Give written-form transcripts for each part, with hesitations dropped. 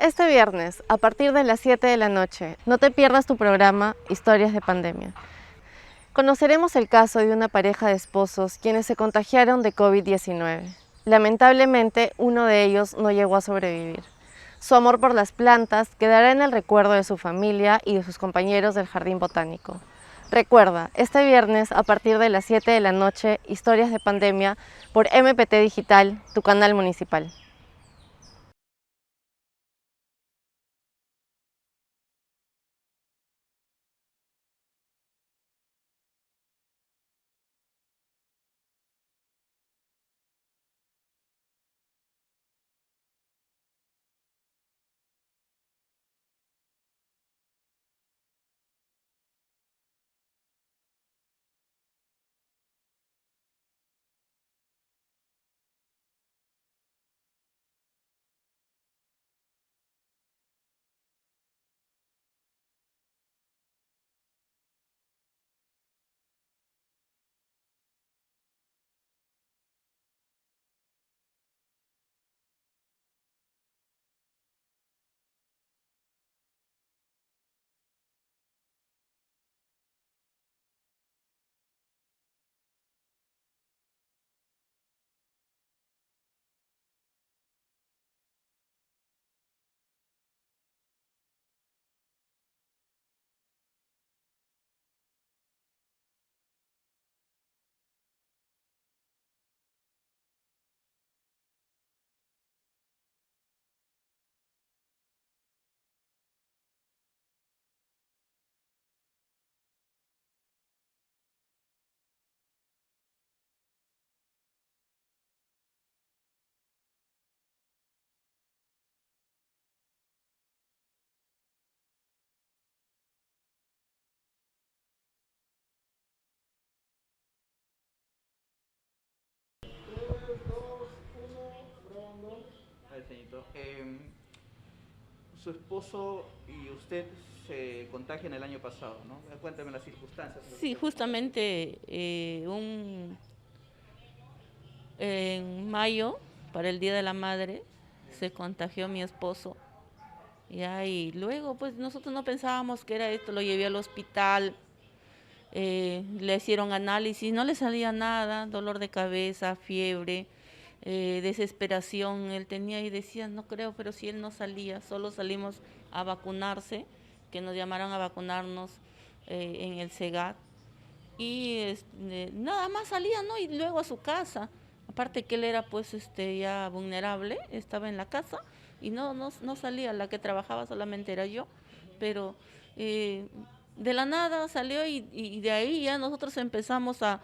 Este viernes, a partir de las 7 de la noche, no te pierdas tu programa Historias de Pandemia. Conoceremos el caso de una pareja de esposos quienes se contagiaron de COVID-19. Lamentablemente, uno de ellos no llegó a sobrevivir. Su amor por las plantas quedará en el recuerdo de su familia y de sus compañeros del Jardín Botánico. Recuerda, este viernes a partir de las 7 de la noche, Historias de Pandemia por MPT Digital, tu canal municipal. Su esposo y usted se contagian el año pasado, ¿no? Cuéntame las circunstancias. Sí, justamente en mayo, para el Día de la Madre, se contagió mi esposo. Ya, y luego, pues nosotros no pensábamos que era esto, lo llevé al hospital, le hicieron análisis, no le salía nada, dolor de cabeza, fiebre, desesperación. Él tenía y decía, no creo, pero si él no salía, solo salimos a vacunarse, que nos llamaron a vacunarnos en el SEGAT. Y nada más salía, ¿no? Y luego a su casa. Aparte que él era pues ya vulnerable, estaba en la casa y no salía, la que trabajaba solamente era yo, pero eh, de la nada salió y de ahí ya nosotros empezamos a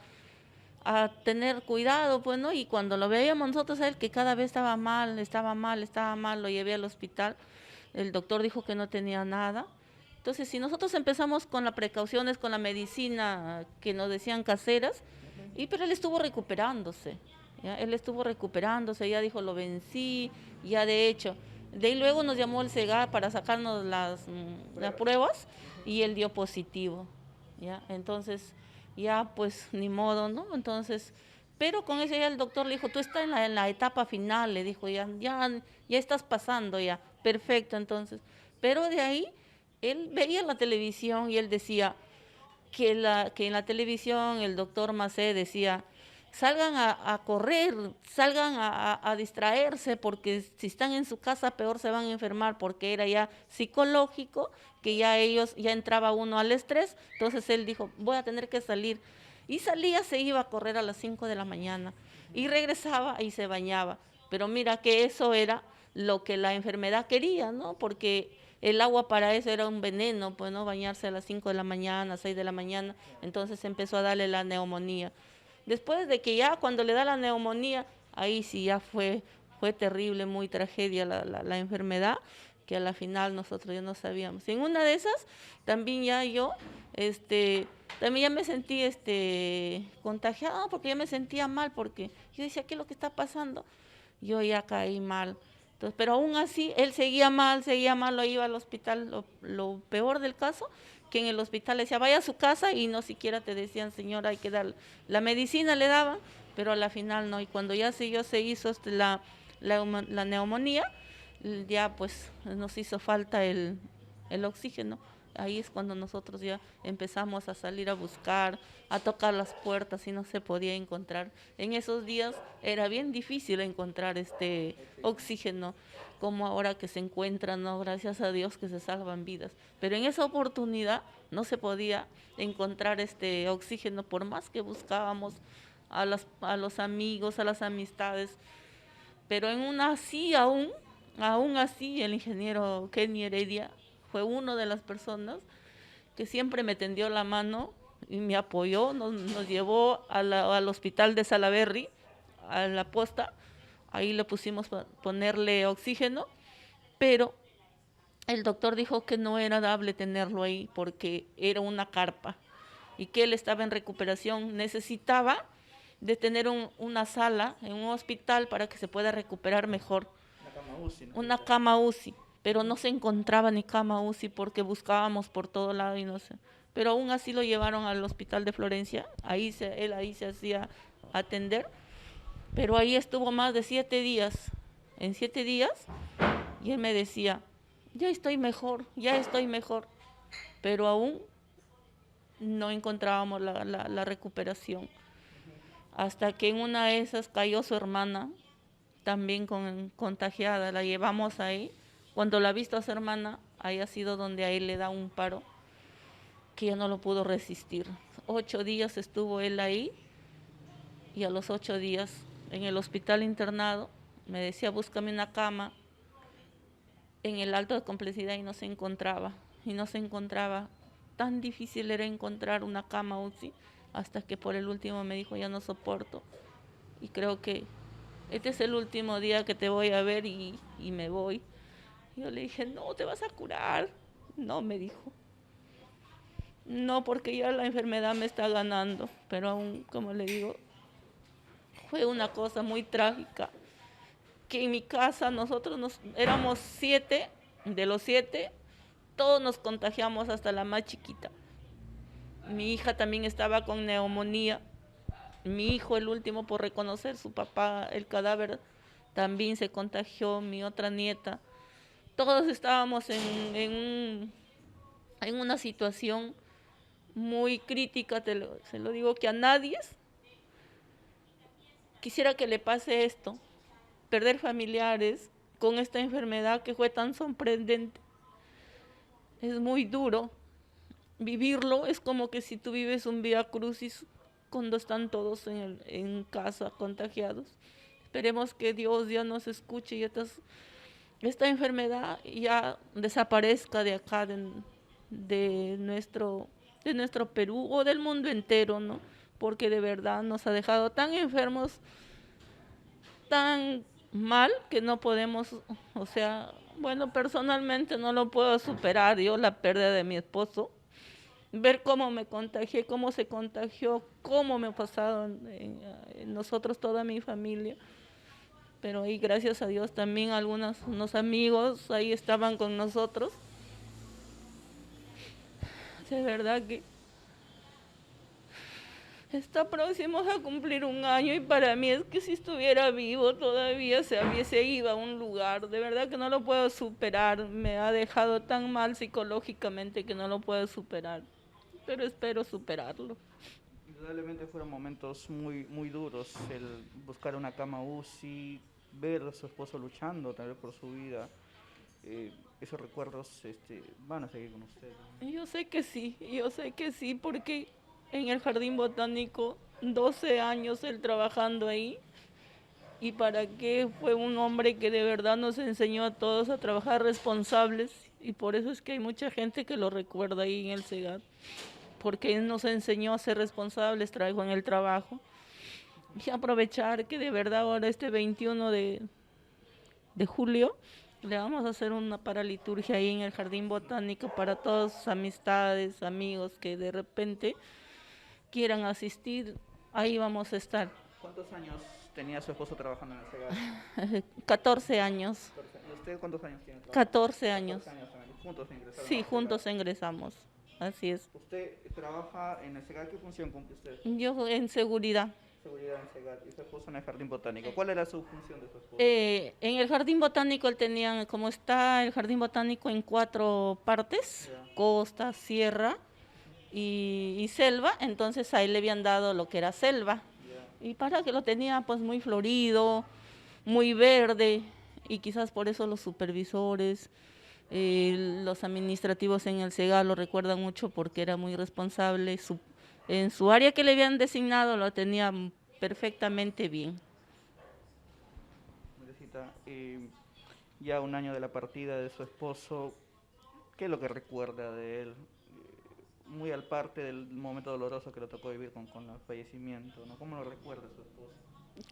tener cuidado, pues, ¿no? Y cuando lo veíamos nosotros a él que cada vez estaba mal, lo llevé al hospital, el doctor dijo que no tenía nada. Entonces, si nosotros empezamos con las precauciones, con la medicina que nos decían caseras, pero él estuvo recuperándose, ¿ya? Él estuvo recuperándose, ya dijo, lo vencí, ya de hecho. De ahí luego nos llamó el SEGAR para sacarnos las pruebas y él dio positivo, ¿ya? Entonces, ya pues ni modo, ¿no? Entonces, pero con eso ya el doctor le dijo, tú estás en la etapa final, le dijo, ya estás pasando ya, perfecto, entonces. Pero de ahí, él veía la televisión y él decía que en la televisión el doctor Macé decía, salgan a correr, salgan a distraerse, porque si están en su casa peor se van a enfermar, porque era ya psicológico, que ya entraba uno al estrés. Entonces él dijo, voy a tener que salir. Y salía, se iba a correr a las 5 de la mañana y regresaba y se bañaba. Pero mira que eso era lo que la enfermedad quería, ¿no? Porque el agua para eso era un veneno, pues, ¿no? Bañarse a las 5 de la mañana, 6 de la mañana, entonces empezó a darle la neumonía. Después de que ya cuando le da la neumonía, ahí sí ya fue terrible, muy tragedia la enfermedad, que a la final nosotros ya no sabíamos. En una de esas, también ya yo, también ya me sentí contagiada, porque ya me sentía mal, porque yo decía, ¿qué es lo que está pasando? Yo ya caí mal. Entonces, pero aún así, él seguía mal, lo iba al hospital. Lo peor del caso, que en el hospital le decía, vaya a su casa y no siquiera te decían, señora, hay que dar la medicina, le daban, pero a la final no. Y cuando ya se hizo la neumonía, ya pues nos hizo falta el oxígeno. Ahí es cuando nosotros ya empezamos a salir a buscar, a tocar las puertas y no se podía encontrar. En esos días era bien difícil encontrar este oxígeno, como ahora que se encuentran, ¿no? Gracias a Dios que se salvan vidas. Pero en esa oportunidad no se podía encontrar este oxígeno, por más que buscábamos a los amigos, a las amistades. Pero en una así, aún así, el ingeniero Kenny Heredia fue una de las personas que siempre me tendió la mano y me apoyó, nos llevó al hospital de Salaberry, a la posta, ahí le pusimos ponerle oxígeno, pero el doctor dijo que no era dable tenerlo ahí porque era una carpa y que él estaba en recuperación, necesitaba de tener una sala en un hospital para que se pueda recuperar mejor. Una cama UCI, ¿no? Una cama UCI, pero no se encontraba ni cama UCI porque buscábamos por todo lado y no sé. Pero aún así lo llevaron al hospital de Florencia, él ahí se hacía atender, pero ahí estuvo más de 7 días. En 7 días, y él me decía, ya estoy mejor, pero aún no encontrábamos la recuperación. Hasta que en una de esas cayó su hermana, también contagiada, la llevamos ahí. Cuando la ha visto a su hermana, ahí ha sido donde a él le da un paro, que ya no lo pudo resistir. 8 días estuvo él ahí, y a los 8 días en el hospital internado, me decía, búscame una cama en el Alto de Complejidad y no se encontraba. Tan difícil era encontrar una cama UCI, hasta que por el último me dijo, ya no soporto. Y creo que este es el último día que te voy a ver y me voy. Yo le dije, no, te vas a curar. No, me dijo. No, porque ya la enfermedad me está ganando. Pero aún, como le digo, fue una cosa muy trágica. Que en mi casa nosotros éramos 7, de los 7, todos nos contagiamos hasta la más chiquita. Mi hija también estaba con neumonía. Mi hijo, el último por reconocer, su papá, el cadáver, también se contagió, mi otra nieta. Todos estábamos en una situación muy crítica, se lo digo, que a nadie quisiera que le pase esto, perder familiares con esta enfermedad que fue tan sorprendente. Es muy duro vivirlo, es como que si tú vives un vía crucis cuando están todos en casa contagiados. Esperemos que Dios ya nos escuche y esta enfermedad ya desaparezca de acá, de nuestro Perú o del mundo entero, ¿no? Porque de verdad nos ha dejado tan enfermos, tan mal, que no podemos, o sea, bueno, personalmente no lo puedo superar, yo la pérdida de mi esposo, ver cómo me contagié, cómo se contagió, cómo me ha pasado en nosotros, toda mi familia. Pero ahí, gracias a Dios, también unos amigos ahí estaban con nosotros. De verdad que está próximos a cumplir 1 año y para mí es que si estuviera vivo todavía se iba a un lugar. De verdad que no lo puedo superar. Me ha dejado tan mal psicológicamente que no lo puedo superar. Pero espero superarlo. Indudablemente fueron momentos muy, muy duros, el buscar una cama UCI, ver a su esposo luchando tal vez por su vida. Esos recuerdos van a seguir con usted, ¿no? Yo sé que sí, porque en el Jardín Botánico 12 años él trabajando ahí, y para qué, fue un hombre que de verdad nos enseñó a todos a trabajar responsables, y por eso es que hay mucha gente que lo recuerda ahí en el SEGAT, porque él nos enseñó a ser responsables, trabajó en el trabajo, y aprovechar que de verdad ahora este 21 de julio le vamos a hacer una paraliturgia ahí en el Jardín Botánico para todas sus amistades, amigos que de repente quieran asistir, ahí vamos a estar. ¿Cuántos años tenía su esposo trabajando en el SEGAT? 14 años. ¿Y usted cuántos años tiene? 14 años. 14 años también. ¿Juntos ingresaron? Sí, juntos ingresamos, así es. ¿Usted trabaja en el SEGAT? ¿Qué función cumple usted? Yo en seguridad. seguridad en Segal y su esposo en el jardín botánico. ¿Cuál era su función de su esposo? En el jardín botánico él tenía, como está el jardín botánico en 4 partes, Ya. costa, sierra y selva, entonces a él le habían dado lo que era selva. Ya. Y para que lo tenía pues muy florido, muy verde, y quizás por eso los supervisores, los administrativos en el SEGA lo recuerdan mucho porque era muy responsable, en su área que le habían designado lo tenía perfectamente bien. Madrecita, ya un año de la partida de su esposo, ¿qué es lo que recuerda de él? Muy al parte del momento doloroso que le tocó vivir con el fallecimiento, ¿no? ¿Cómo lo recuerda su esposo?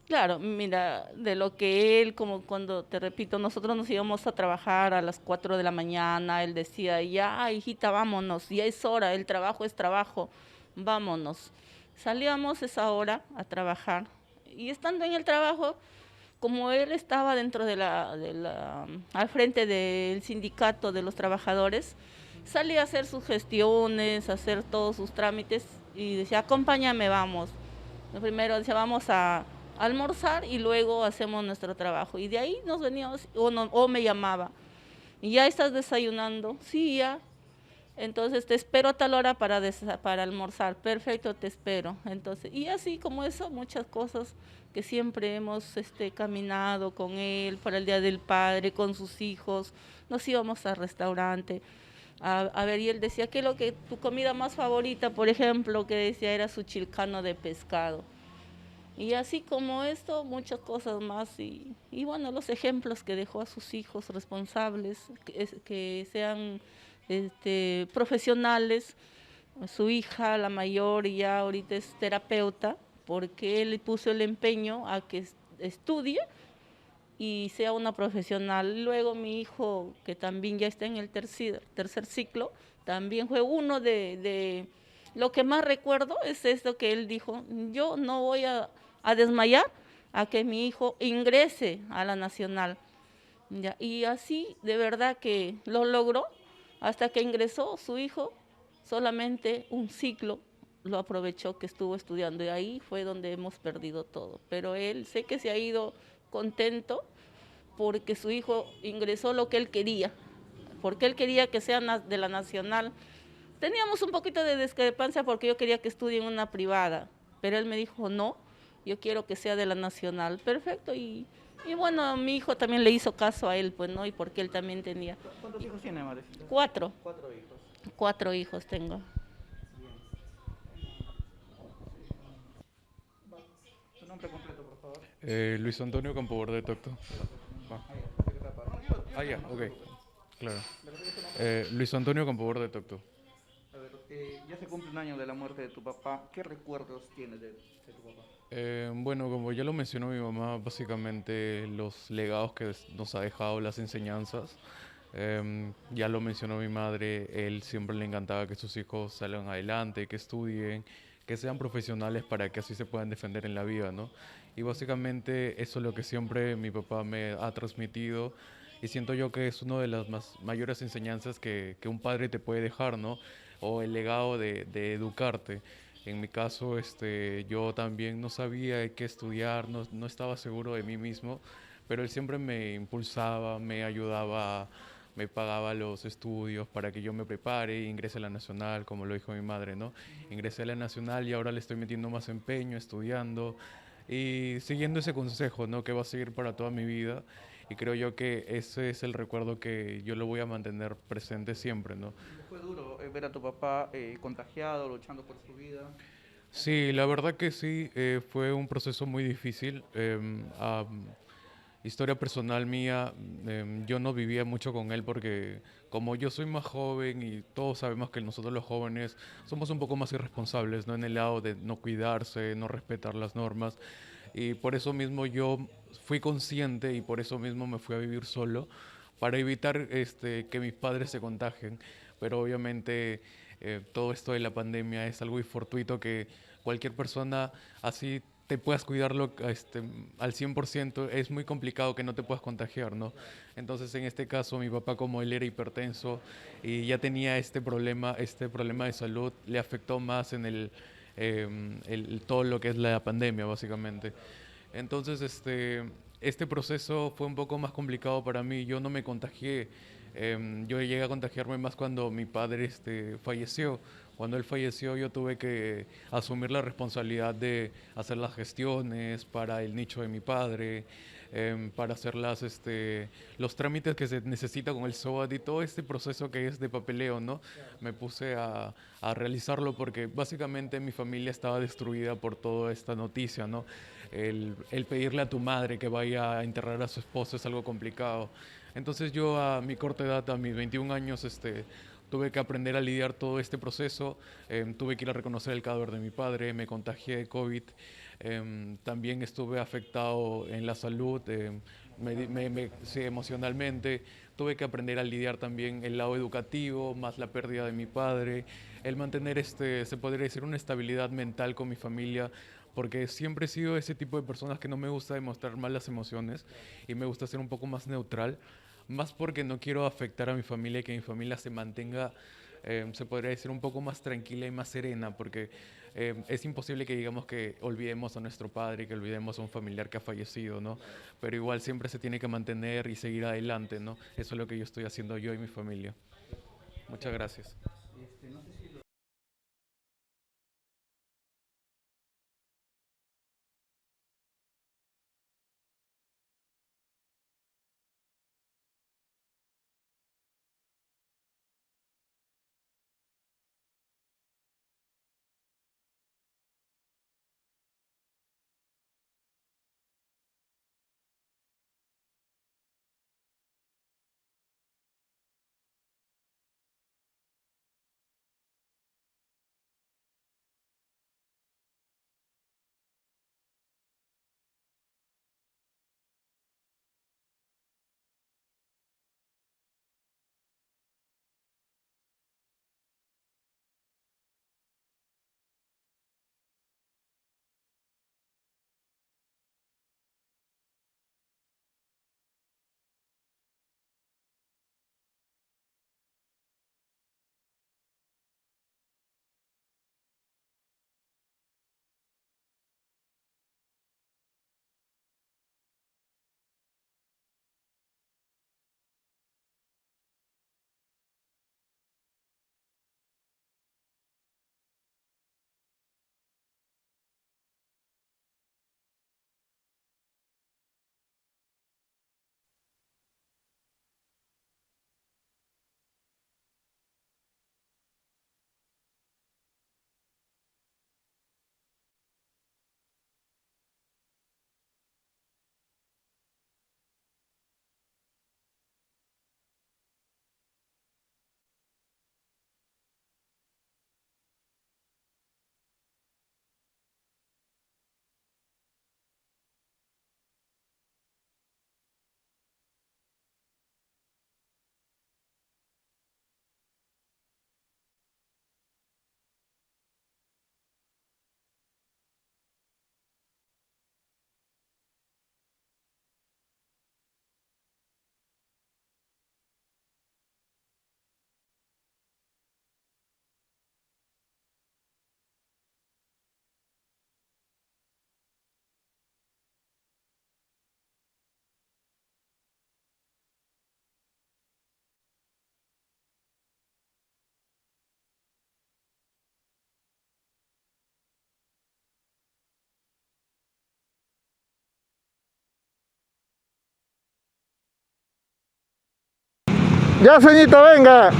Claro, mira, de lo que él, como cuando te repito, nosotros nos íbamos a trabajar a las 4 de la mañana, él decía, ya hijita, vámonos, ya es hora, el trabajo es trabajo, vámonos. Salíamos esa hora a trabajar y estando en el trabajo, como él estaba dentro al frente del sindicato de los trabajadores, salía a hacer sus gestiones, a hacer todos sus trámites y decía, acompáñame, vamos. Lo primero decía, vamos a almorzar y luego hacemos nuestro trabajo. Y de ahí nos veníamos, o me llamaba, y ya estás desayunando, sí, ya. Entonces te espero a tal hora para almorzar, perfecto, te espero. Entonces, y así como eso, muchas cosas que siempre hemos caminado con él para el Día del Padre, con sus hijos, nos íbamos al restaurante. A ver, y él decía que tu comida más favorita, por ejemplo, que decía era su chilcano de pescado. Y así como esto, muchas cosas más. Y bueno, los ejemplos que dejó a sus hijos responsables, que sean profesionales. Su hija, la mayor, ya ahorita es terapeuta, porque él puso el empeño a que estudie y sea una profesional. Luego mi hijo, que también ya está en el tercer ciclo, también fue uno de lo que más recuerdo es esto que él dijo, yo no voy a desmayar a que mi hijo ingrese a la nacional. Ya, y así de verdad que lo logró hasta que ingresó su hijo, solamente un ciclo lo aprovechó que estuvo estudiando y ahí fue donde hemos perdido todo. Pero él sé que se ha ido contento porque su hijo ingresó lo que él quería, porque él quería que sea de la nacional. Teníamos un poquito de discrepancia porque yo quería que estudie en una privada, pero él me dijo no, yo quiero que sea de la nacional. Perfecto, y bueno, mi hijo también le hizo caso a él, pues, ¿no? Y porque él también tenía ¿Cuántos hijos tiene, madrecita? 4, 4 hijos. 4 hijos tengo. Su nombre completo, por favor. Luis Antonio Campoborde de Tocto. Va. Ah, ya, ok. Claro. Luis Antonio Campoborde de Tocto. A ver, ya se cumple un año de la muerte de tu papá. ¿Qué recuerdos tienes de tu papá? Bueno, como ya lo mencionó mi mamá, básicamente los legados que nos ha dejado, las enseñanzas. Ya lo mencionó mi madre, él siempre le encantaba que sus hijos salgan adelante, que estudien, que sean profesionales para que así se puedan defender en la vida, ¿no? Y básicamente eso es lo que siempre mi papá me ha transmitido y siento yo que es una de las mayores enseñanzas que un padre te puede dejar, ¿no? O el legado de educarte. En mi caso, yo también no sabía qué estudiar, no estaba seguro de mí mismo, pero él siempre me impulsaba, me ayudaba, me pagaba los estudios para que yo me prepare, ingrese a la nacional, como lo dijo mi madre, ¿no? Ingresé a la nacional y ahora le estoy metiendo más empeño, estudiando y siguiendo ese consejo, ¿no? Que va a seguir para toda mi vida. Y creo yo que ese es el recuerdo que yo lo voy a mantener presente siempre, ¿no? Fue duro ver a tu papá contagiado, luchando por su vida. Sí, la verdad que sí, fue un proceso muy difícil. Historia personal mía, yo no vivía mucho con él porque como yo soy más joven y todos sabemos que nosotros los jóvenes somos un poco más irresponsables, ¿no? En el lado de no cuidarse, no respetar las normas. Y por eso mismo yo fui consciente y por eso mismo me fui a vivir solo para evitar que mis padres se contagien. Pero obviamente todo esto de la pandemia es algo fortuito que cualquier persona así te puedas cuidarlo al 100%, es muy complicado que no te puedas contagiar, ¿no? Entonces, en este caso, mi papá, como él era hipertenso y ya tenía este problema de salud, le afectó más todo lo que es la pandemia, básicamente. Entonces, este proceso fue un poco más complicado para mí. Yo no me contagié. Yo llegué a contagiarme más cuando mi padre falleció. Cuando él falleció, yo tuve que asumir la responsabilidad de hacer las gestiones para el nicho de mi padre, para hacer los trámites que se necesita con el SOAT y todo este proceso que es de papeleo, ¿no? Me puse a realizarlo porque básicamente mi familia estaba destruida por toda esta noticia, ¿no? El pedirle a tu madre que vaya a enterrar a su esposo es algo complicado. Entonces yo a mi corta edad, a mis 21 años, tuve que aprender a lidiar todo este proceso. Tuve que ir a reconocer el cadáver de mi padre, me contagié de COVID. También estuve afectado en la salud, sí, emocionalmente. Tuve que aprender a lidiar también el lado educativo, más la pérdida de mi padre, el mantener, se podría decir, una estabilidad mental con mi familia, porque siempre he sido ese tipo de personas que no me gusta demostrar mal las emociones y me gusta ser un poco más neutral, más porque no quiero afectar a mi familia y que mi familia se mantenga, se podría decir, un poco más tranquila y más serena, porque es imposible que digamos que olvidemos a nuestro padre, que olvidemos a un familiar que ha fallecido, ¿no? Pero igual siempre se tiene que mantener y seguir adelante, ¿no? Eso es lo que yo estoy haciendo yo y mi familia. Muchas gracias. Ya, ceñito, venga.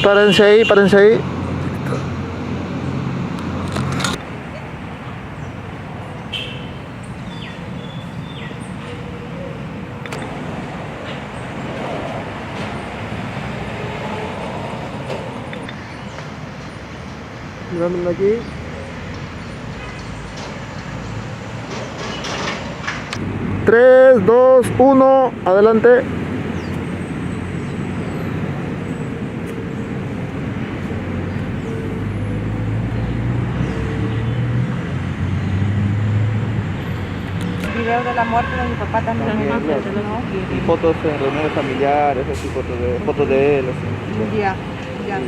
Párense ahí, párense ahí. Mirándome aquí. Tres, dos, uno, adelante. video de la muerte de mi papá también, También, ¿no? claro. Y fotos en reuniones familiares, así, fotos de él, así. Ya, ya. Sí,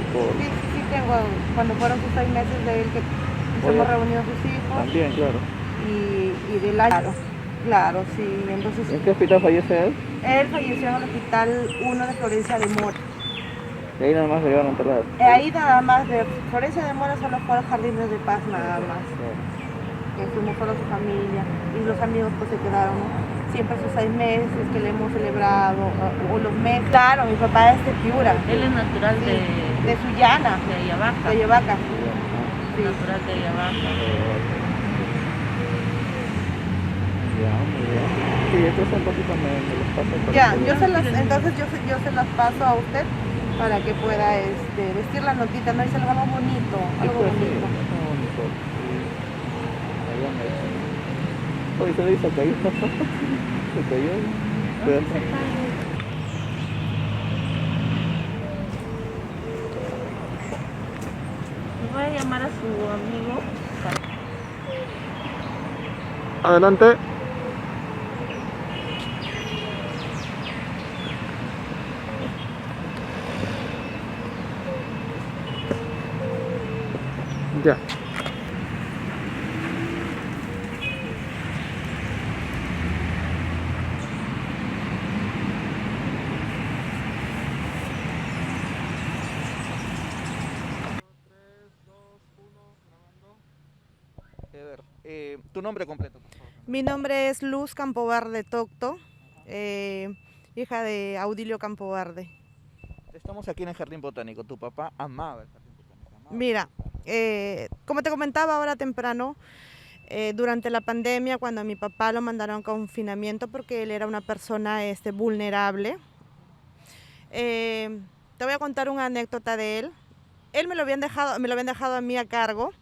Sí, tengo, cuando fueron sus 6 meses de él que nos Oye, hemos reunido sus hijos También, claro. y del año. Claro, sí. Entonces, ¿En qué hospital fallece él? él falleció en el hospital 1 de Florencia de Mora. Y ahí nada más le iban a enterrar. Ahí nada más de Florencia de Mora solo fue al Jardines de Paz nada más. Que fuimos solo su familia y los amigos pues se quedaron, ¿no? Siempre sus 6 meses que le hemos celebrado o los meses. Claro, mi papá es de Piura. Él es natural De Sullana, de Ayabaca. de Yovaca. Es natural de Ayabaca. Ya, muy bien. Sí, estos son cositas me los paso para Ya, que- entonces yo se las paso a usted para que pueda vestir la notita, ¿no? Y se lo haga bonito, algo Esto sí, bonito. está bonito. Allá me Oye, se dice cayó. Se cayó. Cuídate. Voy a llamar a su amigo. Adelante. Ya. Ever, tu nombre completo, por favor. Mi nombre es Luz Campoverde Tocto, hija de Audilio Campoverde. Estamos aquí en el Jardín Botánico. Tu papá amaba el Jardín Botánico. amaba. Mira, como te comentaba ahora temprano, durante la pandemia, cuando a mi papá lo mandaron a confinamiento porque él era una persona vulnerable, te voy a contar una anécdota de él. Él me lo habían dejado a mí a cargo.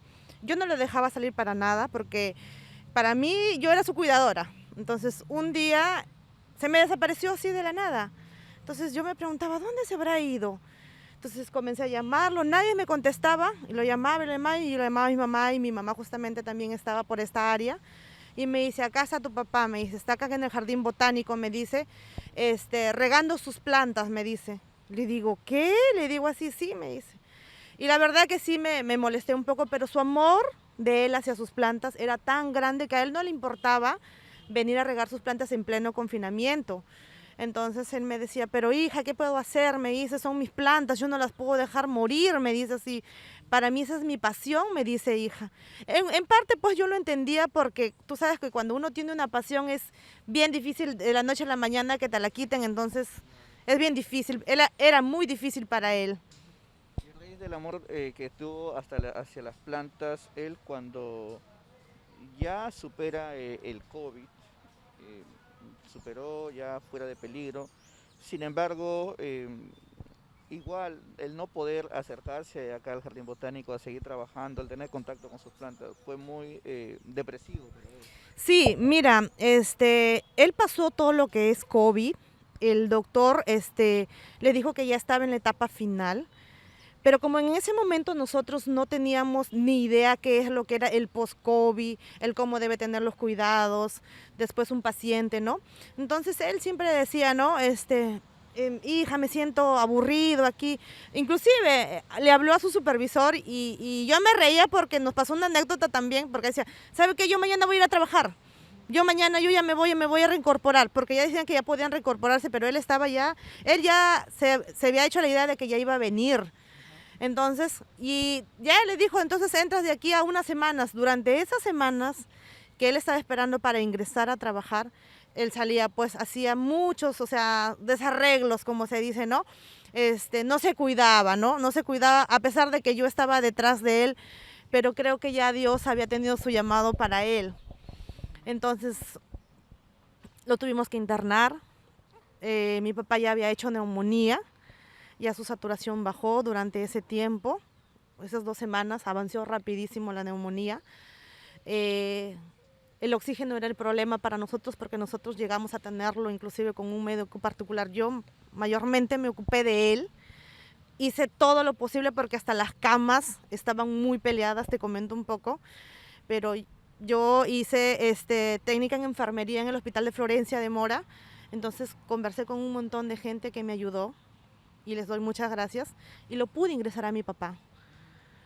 Yo no le dejaba salir para nada porque para mí yo era su cuidadora. Entonces un día se me desapareció así de la nada. Entonces yo me preguntaba, ¿dónde se habrá ido? Entonces comencé a llamarlo, nadie me contestaba, y lo llamaba y lo llamaba a mi mamá, y mi mamá justamente también estaba por esta área. Y me dice, acá está tu papá, me dice, está acá en el jardín botánico, me dice, regando sus plantas, me dice. Le digo, ¿qué? Le digo así, sí, me dice. Y la verdad que sí me molesté un poco, pero su amor de él hacia sus plantas era tan grande que a él no le importaba venir a regar sus plantas en pleno confinamiento. Entonces él me decía, pero hija, ¿qué puedo hacer? Me dice, son mis plantas, yo no las puedo dejar morir, me dice así. Para mí esa es mi pasión, me dice hija. En parte pues yo lo entendía porque tú sabes que cuando uno tiene una pasión es bien difícil de la noche a la mañana que te la quiten, entonces es bien difícil, era muy difícil para él. Y a raíz del amor que tuvo hacia las plantas, él cuando ya supera el COVID, superó ya fuera de peligro, sin embargo, igual el no poder acercarse acá al Jardín Botánico a seguir trabajando, al tener contacto con sus plantas, fue muy depresivo para él. Sí, mira, él pasó todo lo que es COVID, el doctor le dijo que ya estaba en la etapa final. Pero como en ese momento nosotros no teníamos ni idea qué es lo que era el post-COVID, el cómo debe tener los cuidados, después un paciente, ¿no? Entonces él siempre decía, ¿no? Hija, me siento aburrido aquí. Inclusive le habló a su supervisor y yo me reía porque nos pasó una anécdota también, porque decía, ¿sabe qué? Yo mañana voy a ir a trabajar. Yo ya me voy a reincorporar, porque ya decían que ya podían reincorporarse, pero él ya se había hecho la idea de que ya iba a venir. Entonces, y ya le dijo, entonces entras de aquí a unas semanas. Durante esas semanas que él estaba esperando para ingresar a trabajar, él salía, pues hacía muchos, o sea, desarreglos, como se dice, ¿no? No se cuidaba, ¿no? No se cuidaba, a pesar de que yo estaba detrás de él, pero creo que ya Dios había tenido su llamado para él. Entonces, lo tuvimos que internar. Mi papá ya había hecho neumonía. Ya su saturación bajó durante ese tiempo, esas 2 semanas, avanzó rapidísimo la neumonía. El oxígeno era el problema para nosotros porque nosotros llegamos a tenerlo inclusive con un médico particular. Yo mayormente me ocupé de él, hice todo lo posible porque hasta las camas estaban muy peleadas, te comento un poco, pero Yo hice técnica en enfermería en el Hospital de Florencia de Mora, entonces conversé con un montón de gente que me ayudó y les doy muchas gracias y lo pude ingresar a mi papá.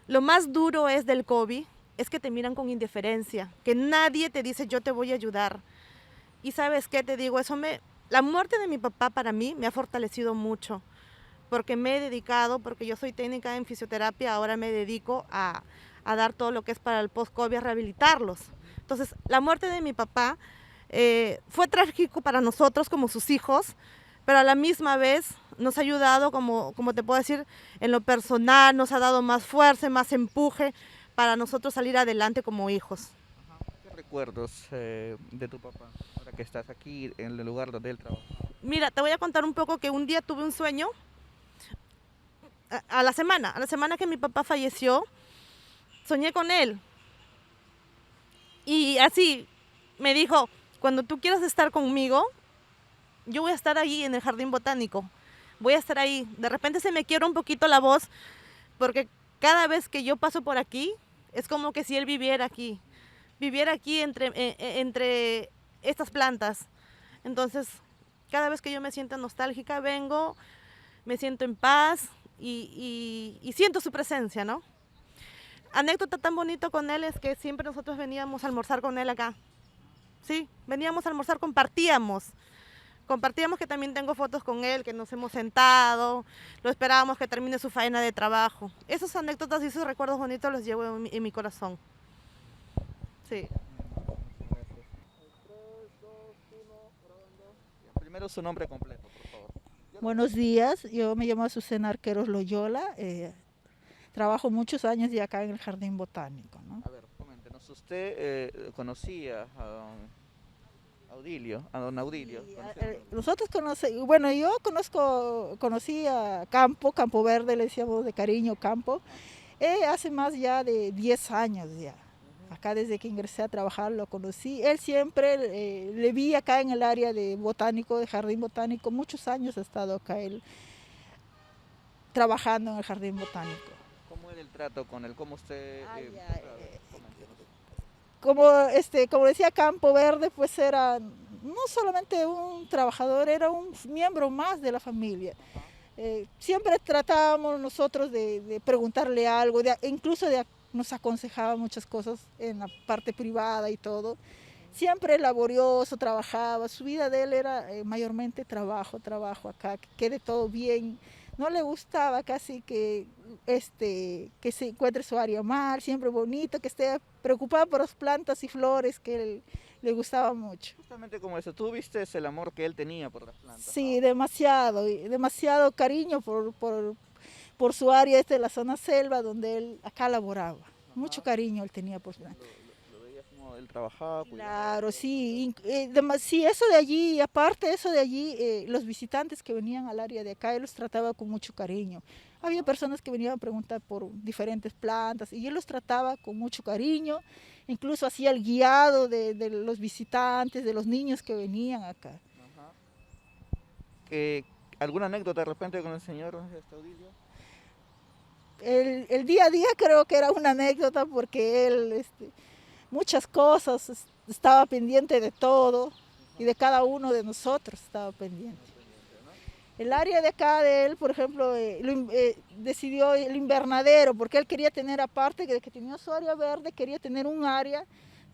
Lo más duro es del COVID, es que te miran con indiferencia, que nadie te dice yo te voy a ayudar. Y ¿sabes qué? Te digo, la muerte de mi papá para mí me ha fortalecido mucho, porque me he dedicado, porque yo soy técnica en fisioterapia, ahora me dedico a dar todo lo que es para el post-COVID, a rehabilitarlos. Entonces, la muerte de mi papá fue trágico para nosotros como sus hijos, pero a la misma vez nos ha ayudado, como te puedo decir, en lo personal, nos ha dado más fuerza, más empuje para nosotros salir adelante como hijos. ¿Qué recuerdos de tu papá ahora que estás aquí en el lugar donde él trabaja? Mira, te voy a contar un poco que un día tuve un sueño, a la semana que mi papá falleció, soñé con él. Y así me dijo, cuando tú quieras estar conmigo, yo voy a estar ahí en el jardín botánico. Voy a estar ahí. De repente se me quiebra un poquito la voz, porque cada vez que yo paso por aquí, es como que si él viviera aquí entre estas plantas. Entonces, cada vez que yo me siento nostálgica, vengo, me siento en paz y siento su presencia, ¿no? Anécdota tan bonito con él es que siempre nosotros veníamos a almorzar con él acá. Sí, veníamos a almorzar, compartíamos que también tengo fotos con él, que nos hemos sentado, lo esperábamos que termine su faena de trabajo. Esas anécdotas y esos recuerdos bonitos los llevo en mi corazón. Sí. Primero su nombre completo, por favor. Buenos días, yo me llamo Azucena Arqueros Loyola, trabajo muchos años ya acá en el Jardín Botánico, ¿no? A ver, coméntenos, usted conocía a don Audilio. Nosotros bueno, yo conocí a Campo Verde, le decíamos de cariño Campo, hace más ya de 10 años ya. Acá desde que ingresé a trabajar lo conocí. Él siempre le vi acá en el área de botánico, de jardín botánico. Muchos años ha estado acá él trabajando en el jardín botánico. ¿Cómo era el trato con él? ¿Cómo usted...? Como decía Campo Verde, pues era no solamente un trabajador, era un miembro más de la familia. Siempre tratábamos nosotros de preguntarle algo, incluso nos aconsejaba muchas cosas en la parte privada y todo. Siempre laborioso, trabajaba, su vida de él era mayormente trabajo acá, que quede todo bien. No le gustaba casi que se encuentre su área mal, siempre bonito, que esté preocupado por las plantas y flores, que él le gustaba mucho. Justamente como eso, ¿tú viste el amor que él tenía por las plantas? Sí, ¿no? demasiado cariño por su área, de la zona selva, donde él acá laboraba. Mucho cariño él tenía por su área. Lo veías como él trabajaba. Claro, sí, sí, eso de allí, aparte de eso de allí, los visitantes que venían al área de acá, él los trataba con mucho cariño. Había personas que venían a preguntar por diferentes plantas y él los trataba con mucho cariño, incluso hacía el guiado de los visitantes, de los niños que venían acá. Ajá. ¿Alguna anécdota de repente con el señor Audilio? El día a día creo que era una anécdota porque él muchas cosas, estaba pendiente de todo y de cada uno de nosotros estaba pendiente. El área de acá de él, por ejemplo, decidió el invernadero porque él quería tener, aparte de que tenía su área verde, quería tener un área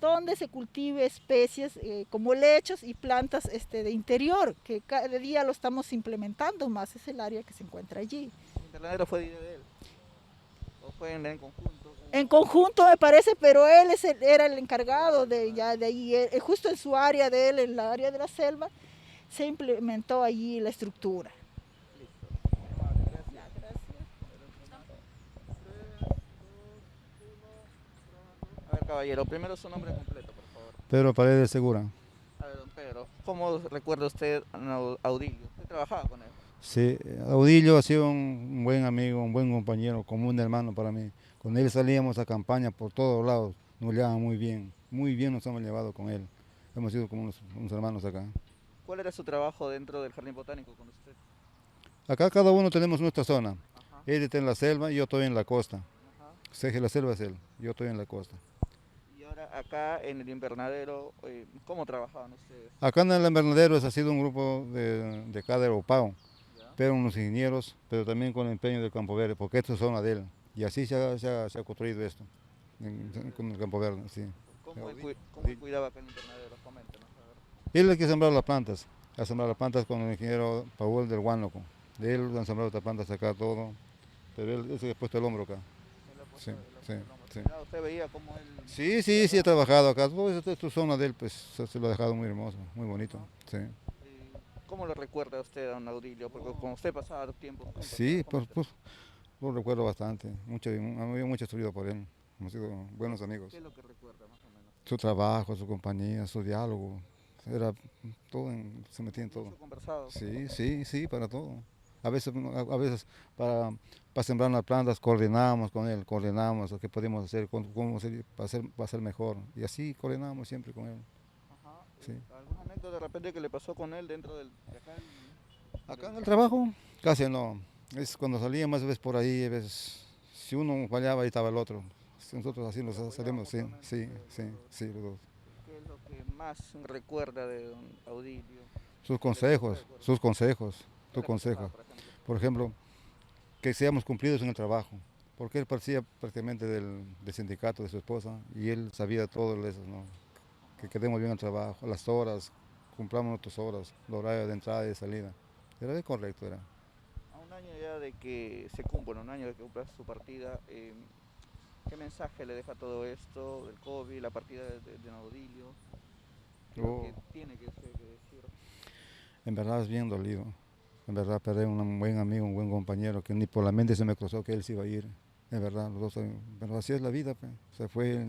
donde se cultive especies como lechos y plantas de interior, que cada día lo estamos implementando más, es el área que se encuentra allí. ¿El invernadero fue idea de él? ¿O fue en conjunto? En conjunto me parece, pero él era el encargado de ahí, justo en su área de él, en la área de la selva, se implementó allí la estructura. A ver, caballero, primero su nombre completo, por favor. Pedro Paredes Segura. A ver, don Pedro, ¿cómo recuerda usted a Audilio? ¿Usted trabajaba con él? Sí, Audilio ha sido un buen amigo, un buen compañero, como un hermano para mí. Con él salíamos a campaña por todos lados, nos llevaba muy bien nos hemos llevado con él. Hemos sido como unos hermanos acá. ¿Cuál era su trabajo dentro del jardín botánico con usted? Acá cada uno tenemos nuestra zona. Ajá. Él está en la selva y yo estoy en la costa. Ajá. Sé que la selva es él, yo estoy en la costa. Y ahora acá en el invernadero, ¿cómo trabajaban ustedes? Acá en el invernadero ha sido un grupo de cada Opao, pero unos ingenieros, pero también con el empeño del Campo Verde, porque esto es zona de él. Y así se ha construido esto, con el Campo Verde. Sí. ¿Cómo él cuidaba acá en el invernadero? Coméntanos, a ver. Él es el que sembró las plantas, ha sembrado las plantas con el ingeniero Paul del Huánuco. De él han sembrado estas plantas acá todo, pero él es el que ha puesto el hombro acá. Él ha puesto Sí, el sí, hombro. sí. Ah, ¿usted veía cómo él...? Sí, ha trabajado acá. Todo esto es zona de él, pues se lo ha dejado muy hermoso, muy bonito. Sí, ¿Cómo lo recuerda usted a don Audilio? Porque como usted pasaba tiempo juntos, sí ¿no? Coméntenos. lo recuerdo bastante. Había mucho estudiado por él. Hemos sido buenos amigos. ¿Qué es lo que recuerda más o menos? Su trabajo, su compañía, su diálogo. Era todo, se metía en todo. ¿Incluso conversado? Sí, para todo. A veces para sembrar las plantas coordinamos con él, coordinamos lo que podemos hacer, cómo hacer para ser mejor. Y así coordinamos siempre con él. Ajá. Sí. ¿Alguna anécdota de repente que le pasó con él dentro de acá? Acá en el trabajo casi no. Es cuando salía más veces por ahí, a veces si uno fallaba ahí estaba el otro. Nosotros así nos salimos, sí, los dos. ¿Qué es lo que más recuerda de don Audilio? Sus consejos. ¿Qué le aconsejaba, por ejemplo? Por ejemplo, que seamos cumplidos en el trabajo, porque él parecía prácticamente del sindicato de su esposa y él sabía todo eso, ¿no? Que quedemos bien el trabajo, las horas, cumplamos nuestras horas, el horario de entrada y de salida. Era bien correcto, era. A un año ya de que se cumple, un año de que cumpla su partida, ¿qué mensaje le deja todo esto del COVID, la partida de don Audilio? ¿Qué es lo que tiene que decir? En verdad es bien dolido. En verdad perdí un buen amigo, un buen compañero, que ni por la mente se me cruzó que él se iba a ir. En verdad, pero así es la vida, pues. Se fue,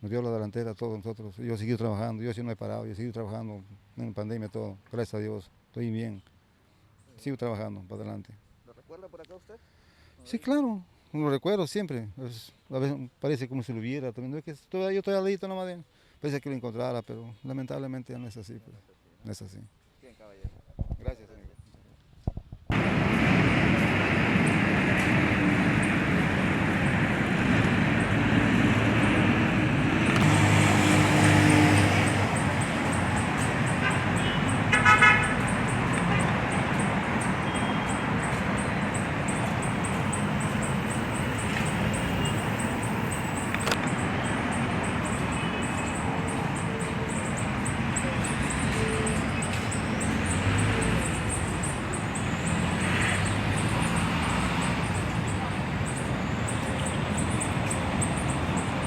nos dio la delantera a todos nosotros. Yo seguí trabajando, yo sí no he parado, yo seguí trabajando en pandemia todo. Gracias a Dios, estoy bien. Sigo trabajando para adelante. ¿Lo recuerda por acá usted? Sí, claro, lo recuerdo siempre. A veces parece como si lo hubiera. También, no es que yo estoy al ladito nomás de él. Parece que lo encontrara, pero lamentablemente no es así. Pues. No es así. Bien, caballero. Gracias, amigo.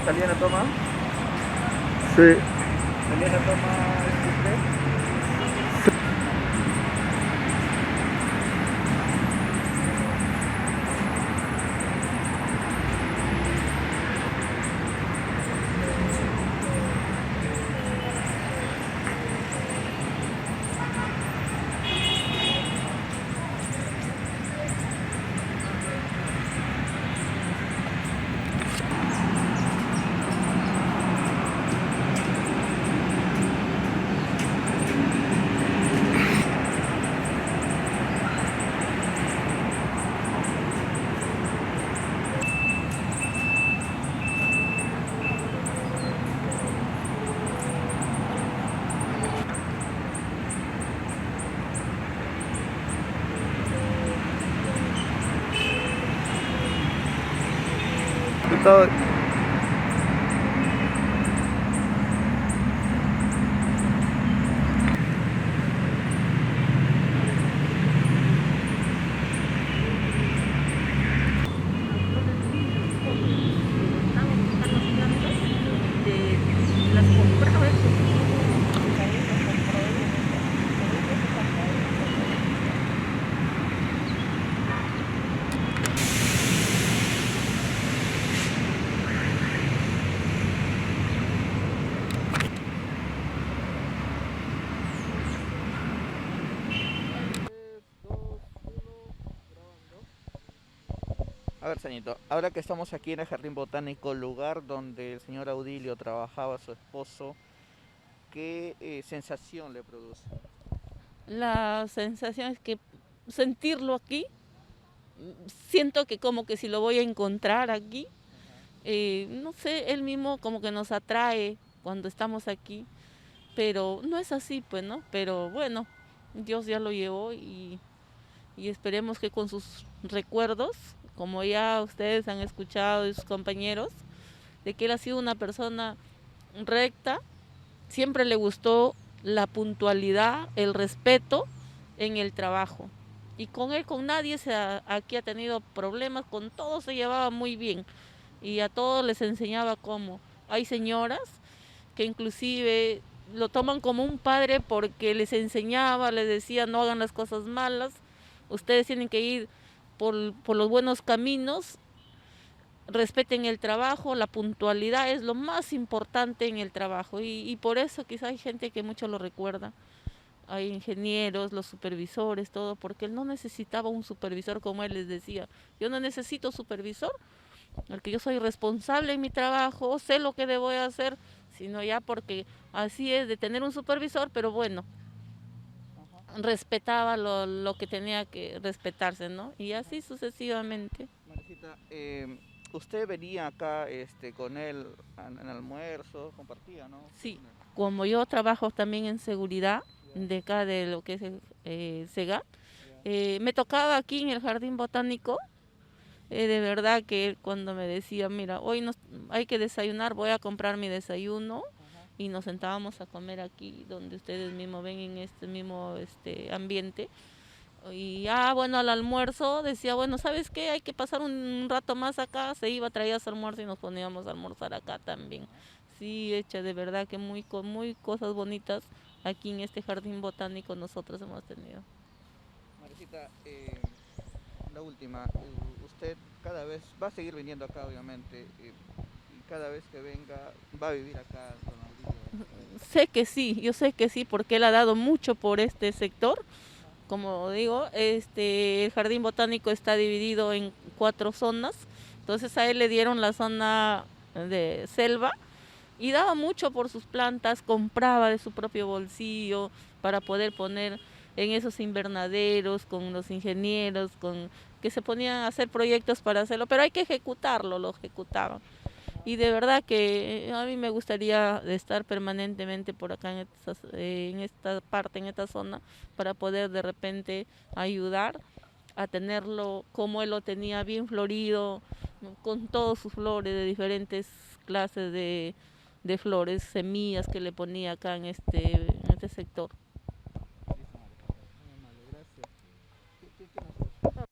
¿Salía en la toma? Sí. ¿Salía en la toma usted? Todo. A ver, señorito, ahora que estamos aquí en el Jardín Botánico, lugar donde el señor Audilio trabajaba, su esposo, ¿qué sensación le produce? La sensación es que sentirlo aquí, siento que como que si lo voy a encontrar aquí, no sé, él mismo como que nos atrae cuando estamos aquí, pero no es así, pues, ¿no? Pero bueno, Dios ya lo llevó y esperemos que con sus recuerdos, como ya ustedes han escuchado de sus compañeros, de que él ha sido una persona recta, siempre le gustó la puntualidad, el respeto en el trabajo. Y con él, con nadie aquí ha tenido problemas, con todos se llevaba muy bien y a todos les enseñaba cómo. Hay señoras que inclusive lo toman como un padre porque les enseñaba, les decía no hagan las cosas malas, ustedes tienen que ir por los buenos caminos, respeten el trabajo, la puntualidad es lo más importante en el trabajo y por eso quizá hay gente que mucho lo recuerda. Hay ingenieros, los supervisores, todo, porque él no necesitaba un supervisor como él les decía. Yo no necesito supervisor, porque yo soy responsable en mi trabajo, sé lo que debo hacer, sino ya porque así es de tener un supervisor, pero bueno, respetaba lo que tenía que respetarse, ¿no? Y así sucesivamente. Marecita, usted venía acá con él en almuerzo, compartía, ¿no? Sí, como yo trabajo también en seguridad de acá de lo que es el SEGA, me tocaba aquí en el Jardín Botánico. De verdad que él cuando me decía, mira, hoy hay que desayunar, voy a comprar mi desayuno y nos sentábamos a comer aquí donde ustedes mismos ven en este mismo ambiente. Y bueno, al almuerzo decía, bueno, ¿sabes qué? Hay que pasar un rato más acá, se iba, traía su almuerzo y nos poníamos a almorzar acá también. Sí, hecha de verdad que muy cosas bonitas aquí en este jardín botánico nosotros hemos tenido. Marecita, la última, usted cada vez va a seguir viniendo acá, obviamente, y cada vez que venga va a vivir acá con Audilio. Sé que sí, yo sé que sí, porque él ha dado mucho por este sector. Como digo, el jardín botánico está dividido en 4 zonas, entonces a él le dieron la zona de selva y daba mucho por sus plantas, compraba de su propio bolsillo para poder poner en esos invernaderos con los ingenieros, con que se ponían a hacer proyectos para hacerlo, pero hay que ejecutarlo, lo ejecutaban. Y de verdad que a mí me gustaría estar permanentemente por acá en esta parte, en esta zona, para poder de repente ayudar a tenerlo como él lo tenía, bien florido, con todas sus flores de diferentes clases de flores, semillas que le ponía acá en este sector. Muy amable, gracias. ¿Qué nos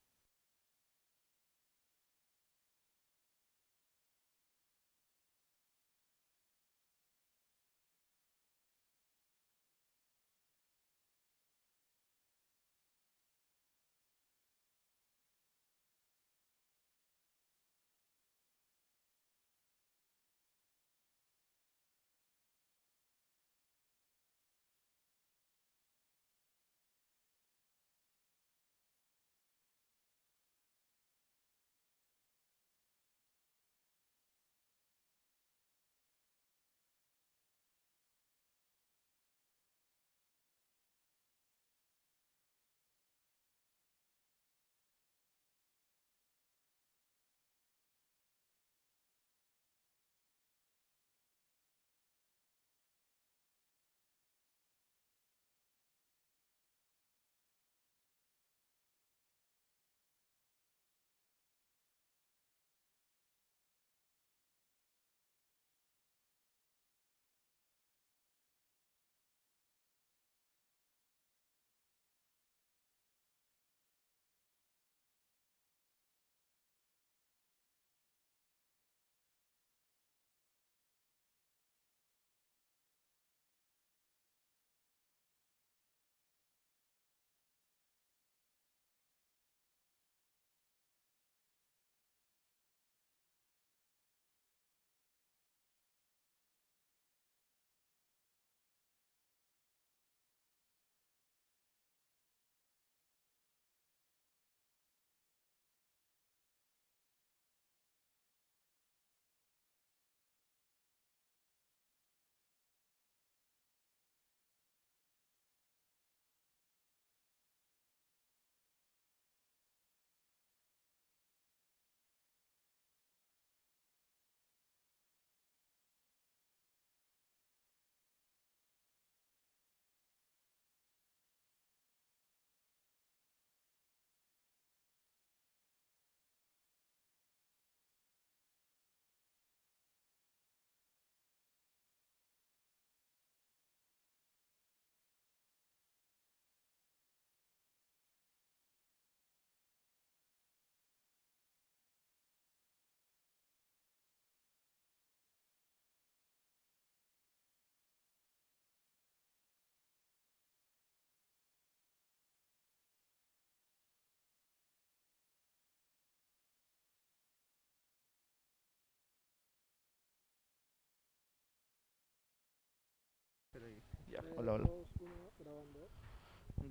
Ya, hola, hola.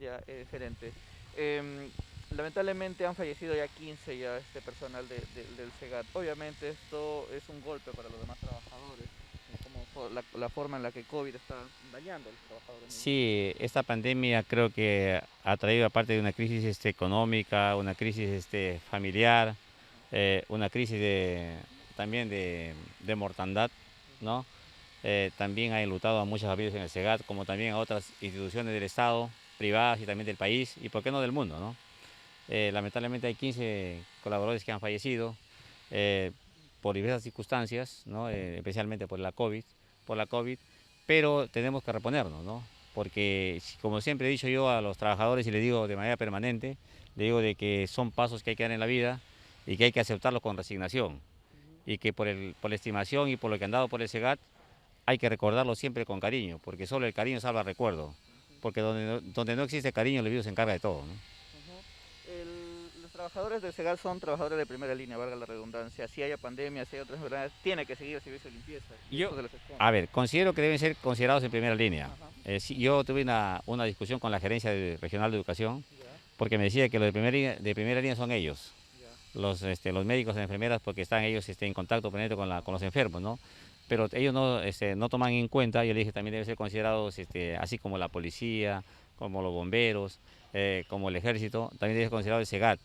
Ya, gerente. Em, Lamentablemente han fallecido ya 15 ya este personal del SEGAT. Obviamente esto es un golpe para los demás trabajadores, como la forma en la que COVID está dañando a los trabajadores mismos. Sí, esta pandemia creo que ha traído, aparte de una crisis económica, una crisis familiar, una crisis también de mortandad, ¿no? También ha enlutado a muchas familias en el SEGAT, como también a otras instituciones del Estado, privadas y también del país, y por qué no del mundo, ¿no? Lamentablemente hay 15 colaboradores que han fallecido eh, por diversas circunstancias, ¿no? Especialmente por la COVID, pero tenemos que reponernos, ¿no? Porque como siempre he dicho yo a los trabajadores y les digo de manera permanente, le digo de que son pasos que hay que dar en la vida y que hay que aceptarlos con resignación y que por la estimación y por lo que han dado por el SEGAT hay que recordarlo siempre con cariño, porque solo el cariño salva el recuerdo, porque donde no existe cariño el virus se encarga de todo, ¿no? Los trabajadores del SEGAT son trabajadores de primera línea, valga la redundancia. Si haya pandemia, si hay otras enfermedades, tiene que seguir el servicio de limpieza. Yo, Eso se les expone. a ver, considero que deben ser considerados en primera línea. Ajá, Sí, yo tuve una discusión con la gerencia regional de educación ya, porque me decía que los de primera línea son ellos, ya. los médicos y enfermeras, porque están ellos en contacto permanente con los enfermos, ¿no? Pero ellos no toman en cuenta, yo le dije también deben ser considerados, así como la policía, como los bomberos, como el ejército, también debe ser considerado el SEGAT.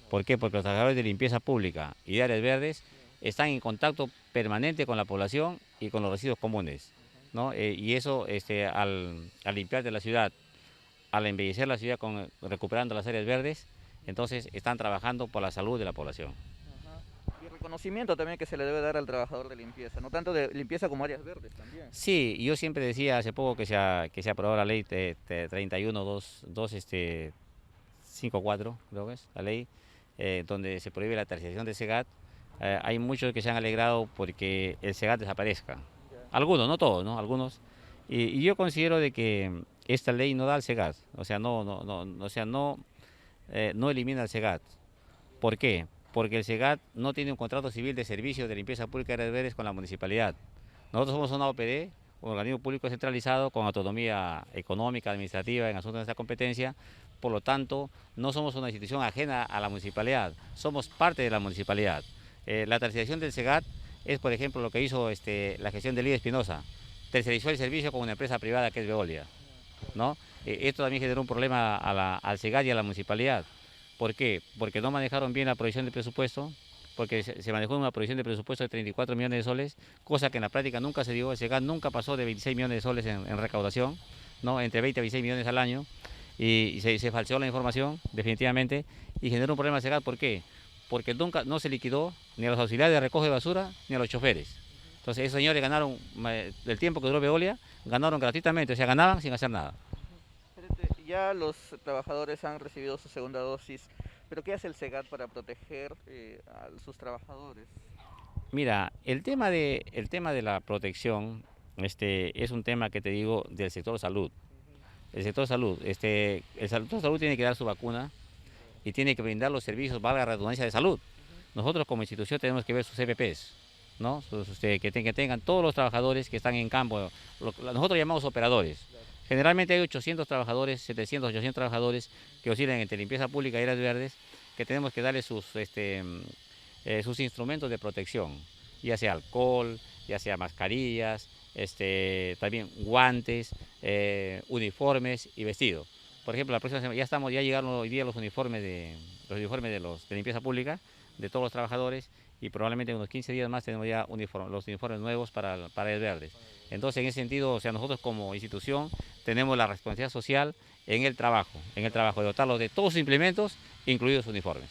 ¿Por qué? Porque los trabajadores de limpieza pública y de áreas verdes están en contacto permanente con la población y con los residuos comunes, ¿no? Y eso, al limpiar de la ciudad, al embellecer la ciudad recuperando las áreas verdes, entonces están trabajando por la salud de la población. Ajá. Y reconocimiento también que se le debe dar al trabajador de limpieza, no tanto de limpieza como áreas verdes también. Sí, yo siempre decía hace poco que se aprobó la ley 54, creo que es la ley, donde se prohíbe la terciarización del SEGAT. Hay muchos que se han alegrado porque el SEGAT desaparezca. Algunos, no todos, ¿no? Algunos. Y yo considero de que esta ley no da al SEGAT, o sea, no elimina el SEGAT. ¿Por qué? Porque el SEGAT no tiene un contrato civil de servicio de limpieza pública de áreas verdes con la municipalidad. Nosotros somos una OPD, un organismo público centralizado con autonomía económica, administrativa en asuntos de nuestra competencia. Por lo tanto, no somos una institución ajena a la municipalidad, somos parte de la municipalidad. La tercerización del SEGAT es, por ejemplo, lo que hizo la gestión de Lidia Espinosa. Tercerizó el servicio con una empresa privada que es Veolia, ¿no? Esto también generó un problema al SEGAT y a la municipalidad. ¿Por qué? Porque no manejaron bien la provisión de presupuesto, porque se manejó una provisión de presupuesto de 34 millones de soles, cosa que en la práctica nunca se dio. El SEGAT nunca pasó de 26 millones de soles en recaudación, ¿no? Entre 20 y 26 millones al año, y se falseó la información, definitivamente, y generó un problema al SEGAT. ¿Por qué? Porque nunca no se liquidó ni a los auxiliares de recoge de basura ni a los choferes. Entonces esos señores ganaron, el tiempo que duró Veolia, ganaron gratuitamente, o sea, ganaban sin hacer nada. Ya los trabajadores han recibido su segunda dosis, pero ¿qué hace el SEGAT para proteger a sus trabajadores? Mira, el tema de la protección es un tema que te digo del sector salud. El sector salud, el sector salud tiene que dar su vacuna y tiene que brindar los servicios, valga la redundancia, de salud. Nosotros como institución tenemos que ver sus EPPs, ¿no? Que tengan todos los trabajadores que están en campo, nosotros llamamos operadores. Generalmente hay 800 trabajadores, 700, 800 trabajadores que oscilan entre limpieza pública y áreas verdes, que tenemos que darles sus instrumentos de protección, ya sea alcohol, ya sea mascarillas, también guantes, uniformes y vestido. Por ejemplo, la próxima semana ya llegaron hoy día los uniformes de limpieza pública de todos los trabajadores, y probablemente en unos 15 días más tenemos ya los uniformes nuevos para áreas verdes. Entonces, en ese sentido, o sea, nosotros como institución tenemos la responsabilidad social en el trabajo de dotarlos de todos sus implementos, incluidos sus uniformes.